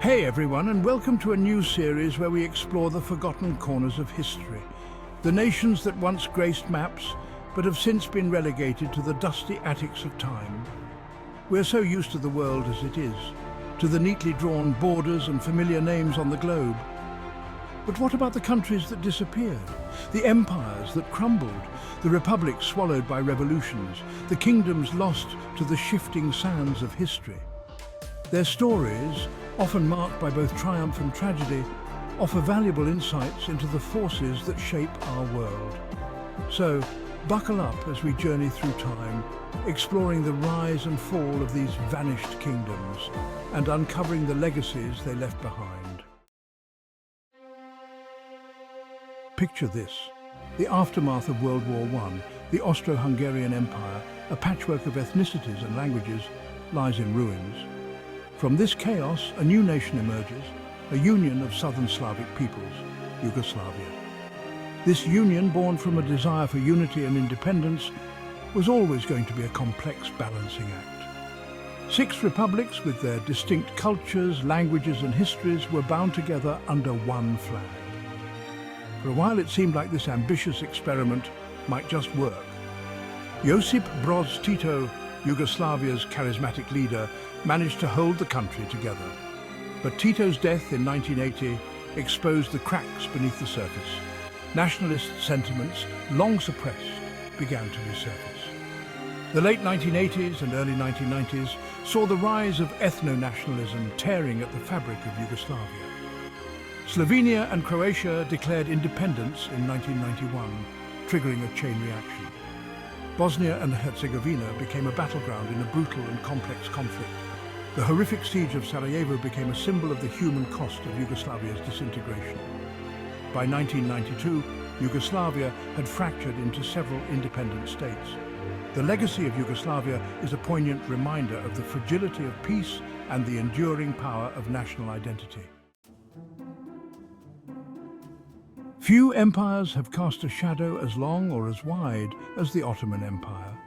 Hey everyone, and welcome to a new series where we explore the forgotten corners of history. The nations that once graced maps, but have since been relegated to the dusty attics of time. We're so used to the world as it is, to the neatly drawn borders and familiar names on the globe. But what about the countries that disappeared? The empires that crumbled? The republics swallowed by revolutions? The kingdoms lost to the shifting sands of history? Their stories, often marked by both triumph and tragedy, offer valuable insights into the forces that shape our world. So, buckle up as we journey through time, exploring the rise and fall of these vanished kingdoms and uncovering the legacies they left behind. Picture this: the aftermath of World War I, the Austro-Hungarian Empire, a patchwork of ethnicities and languages, lies in ruins. From this chaos, a new nation emerges, a union of southern Slavic peoples, Yugoslavia. This union, born from a desire for unity and independence, was always going to be a complex balancing act. 6 republics with their distinct cultures, languages and histories were bound together under one flag. For a while it seemed like this ambitious experiment might just work. Josip Broz Tito, Yugoslavia's charismatic leader, managed to hold the country together. But Tito's death in 1980 exposed the cracks beneath the surface. Nationalist sentiments, long suppressed, began to resurface. The late 1980s and early 1990s saw the rise of ethno-nationalism tearing at the fabric of Yugoslavia. Slovenia and Croatia declared independence in 1991, triggering a chain reaction. Bosnia and Herzegovina became a battleground in a brutal and complex conflict. The horrific siege of Sarajevo became a symbol of the human cost of Yugoslavia's disintegration. By 1992, Yugoslavia had fractured into several independent states. The legacy of Yugoslavia is a poignant reminder of the fragility of peace and the enduring power of national identity. Few empires have cast a shadow as long or as wide as the Ottoman Empire.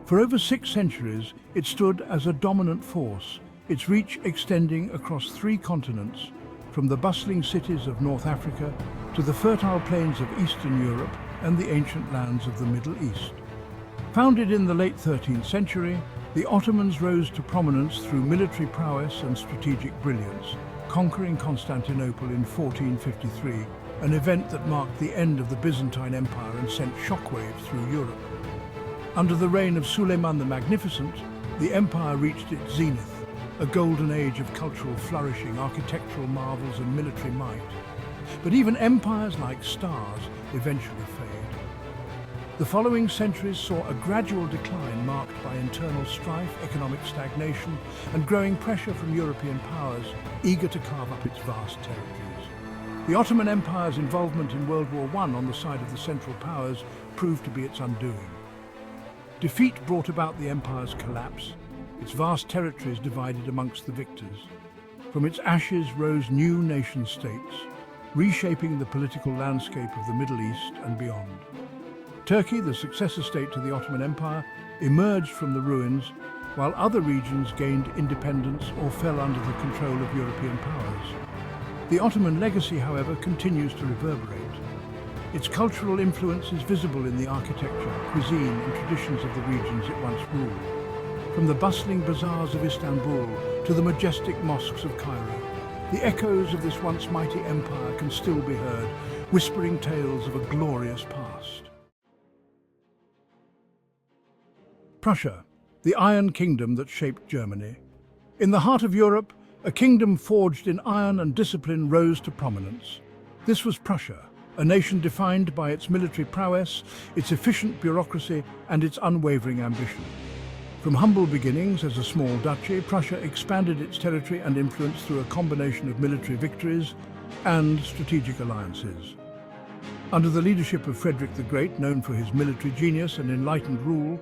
For over 6 centuries, it stood as a dominant force, its reach extending across 3 continents, from the bustling cities of North Africa to the fertile plains of Eastern Europe and the ancient lands of the Middle East. Founded in the late 13th century, the Ottomans rose to prominence through military prowess and strategic brilliance, conquering Constantinople in 1453, an event that marked the end of the Byzantine Empire and sent shockwaves through Europe. Under the reign of Suleiman the Magnificent, the empire reached its zenith, a golden age of cultural flourishing, architectural marvels and military might. But even empires like stars eventually fade. The following centuries saw a gradual decline marked by internal strife, economic stagnation, and growing pressure from European powers eager to carve up its vast territories. The Ottoman Empire's involvement in World War I on the side of the Central Powers proved to be its undoing. Defeat brought about the empire's collapse, its vast territories divided amongst the victors. From its ashes rose new nation-states, reshaping the political landscape of the Middle East and beyond. Turkey, the successor state to the Ottoman Empire, emerged from the ruins, while other regions gained independence or fell under the control of European powers. The Ottoman legacy, however, continues to reverberate. Its cultural influence is visible in the architecture, cuisine and traditions of the regions it once ruled. From the bustling bazaars of Istanbul to the majestic mosques of Cairo, the echoes of this once mighty empire can still be heard, whispering tales of a glorious past. Prussia, the Iron Kingdom that shaped Germany. In the heart of Europe, a kingdom forged in iron and discipline rose to prominence. This was Prussia, a nation defined by its military prowess, its efficient bureaucracy, and its unwavering ambition. From humble beginnings as a small duchy, Prussia expanded its territory and influence through a combination of military victories and strategic alliances. Under the leadership of Frederick the Great, known for his military genius and enlightened rule,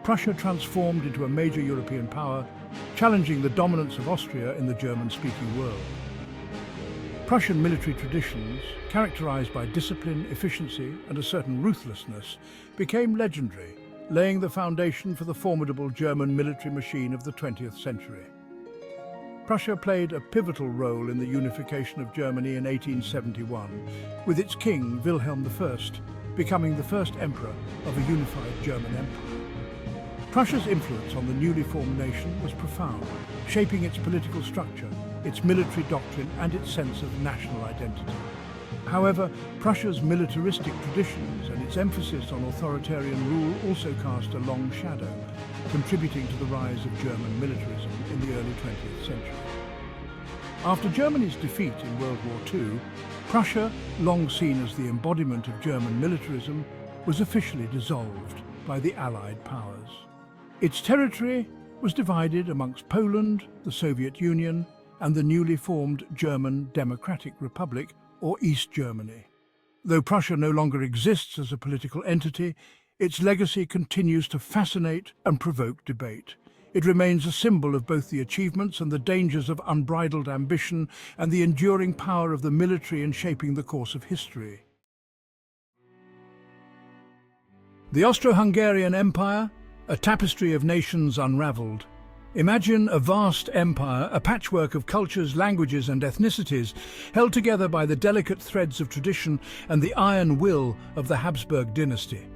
Prussia transformed into a major European power, challenging the dominance of Austria in the German-speaking world. Prussian military traditions, characterized by discipline, efficiency, and a certain ruthlessness, became legendary, laying the foundation for the formidable German military machine of the 20th century. Prussia played a pivotal role in the unification of Germany in 1871, with its king, Wilhelm I, becoming the first emperor of a unified German empire. Prussia's influence on the newly formed nation was profound, shaping its political structure, its military doctrine, and its sense of national identity. However, Prussia's militaristic traditions and its emphasis on authoritarian rule also cast a long shadow, contributing to the rise of German militarism in the early 20th century. After Germany's defeat in World War II, Prussia, long seen as the embodiment of German militarism, was officially dissolved by the Allied powers. Its territory was divided amongst Poland, the Soviet Union, and the newly formed German Democratic Republic, or East Germany. Though Prussia no longer exists as a political entity, its legacy continues to fascinate and provoke debate. It remains a symbol of both the achievements and the dangers of unbridled ambition and the enduring power of the military in shaping the course of history. The Austro-Hungarian Empire, a tapestry of nations unraveled. Imagine a vast empire, a patchwork of cultures, languages and ethnicities, held together by the delicate threads of tradition and the iron will of the Habsburg dynasty.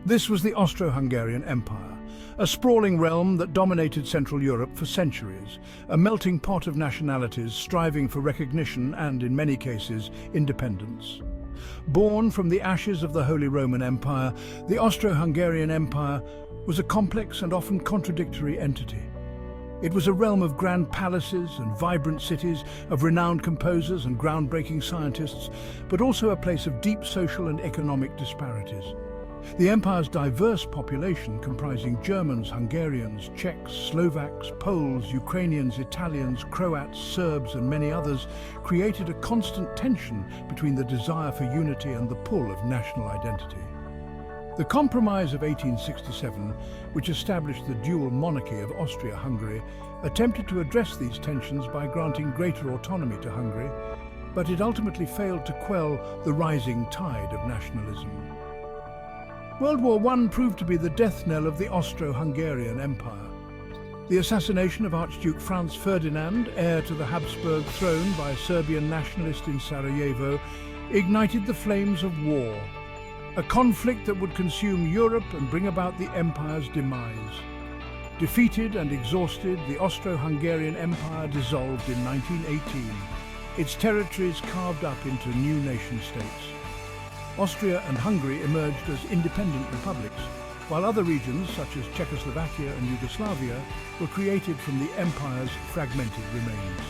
This was the Austro-Hungarian Empire, a sprawling realm that dominated Central Europe for centuries, a melting pot of nationalities striving for recognition and, in many cases, independence. Born from the ashes of the Holy Roman Empire, the Austro-Hungarian Empire was a complex and often contradictory entity. It was a realm of grand palaces and vibrant cities, of renowned composers and groundbreaking scientists, but also a place of deep social and economic disparities. The empire's diverse population, comprising Germans, Hungarians, Czechs, Slovaks, Poles, Ukrainians, Italians, Croats, Serbs and many others, created a constant tension between the desire for unity and the pull of national identity. The Compromise of 1867, which established the dual monarchy of Austria-Hungary, attempted to address these tensions by granting greater autonomy to Hungary, but it ultimately failed to quell the rising tide of nationalism. World War I proved to be the death knell of the Austro-Hungarian Empire. The assassination of Archduke Franz Ferdinand, heir to the Habsburg throne, by a Serbian nationalist in Sarajevo, ignited the flames of war. A conflict that would consume Europe and bring about the empire's demise. Defeated and exhausted, the Austro-Hungarian Empire dissolved in 1918, its territories carved up into new nation-states. Austria and Hungary emerged as independent republics, while other regions, such as Czechoslovakia and Yugoslavia, were created from the empire's fragmented remains.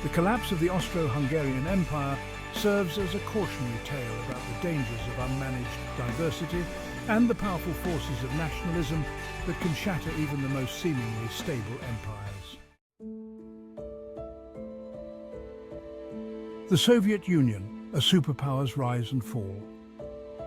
The collapse of the Austro-Hungarian Empire serves as a cautionary tale about the dangers of unmanaged diversity and the powerful forces of nationalism that can shatter even the most seemingly stable empires. The Soviet Union, a superpower's rise and fall.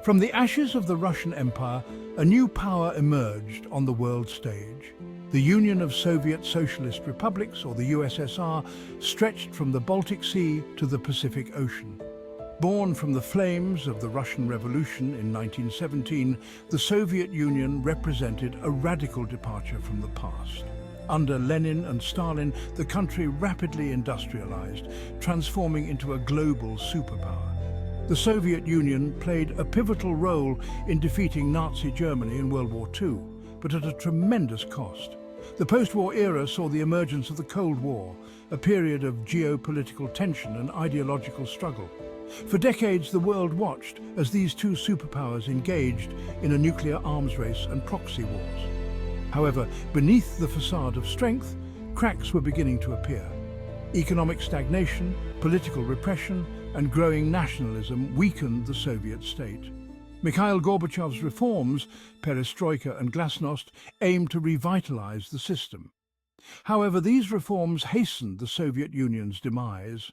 From the ashes of the Russian Empire, a new power emerged on the world stage. The Union of Soviet Socialist Republics, or the USSR, stretched from the Baltic Sea to the Pacific Ocean. Born from the flames of the Russian Revolution in 1917, the Soviet Union represented a radical departure from the past. Under Lenin and Stalin, the country rapidly industrialized, transforming into a global superpower. The Soviet Union played a pivotal role in defeating Nazi Germany in World War II, but at a tremendous cost. The post-war era saw the emergence of the Cold War, a period of geopolitical tension and ideological struggle. For decades, the world watched as these two superpowers engaged in a nuclear arms race and proxy wars. However, beneath the facade of strength, cracks were beginning to appear. Economic stagnation, political repression, and growing nationalism weakened the Soviet state. Mikhail Gorbachev's reforms, perestroika and glasnost, aimed to revitalize the system. However, these reforms hastened the Soviet Union's demise.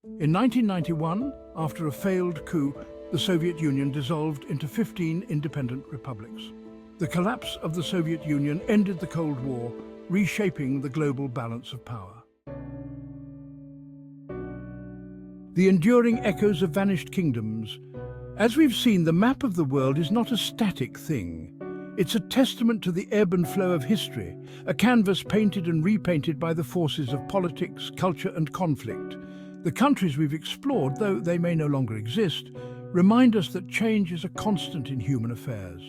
In 1991, after a failed coup, the Soviet Union dissolved into 15 independent republics. The collapse of the Soviet Union ended the Cold War, reshaping the global balance of power. The enduring echoes of vanished kingdoms. As we've seen, the map of the world is not a static thing. It's a testament to the ebb and flow of history, a canvas painted and repainted by the forces of politics, culture and conflict. The countries we've explored, though they may no longer exist, remind us that change is a constant in human affairs.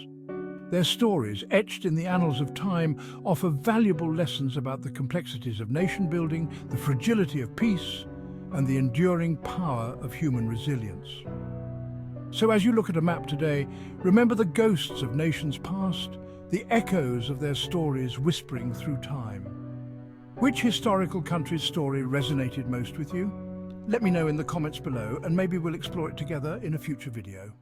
Their stories, etched in the annals of time, offer valuable lessons about the complexities of nation building, the fragility of peace, and the enduring power of human resilience. So as you look at a map today, remember the ghosts of nations past, the echoes of their stories whispering through time. Which historical country's story resonated most with you? Let me know in the comments below, and maybe we'll explore it together in a future video.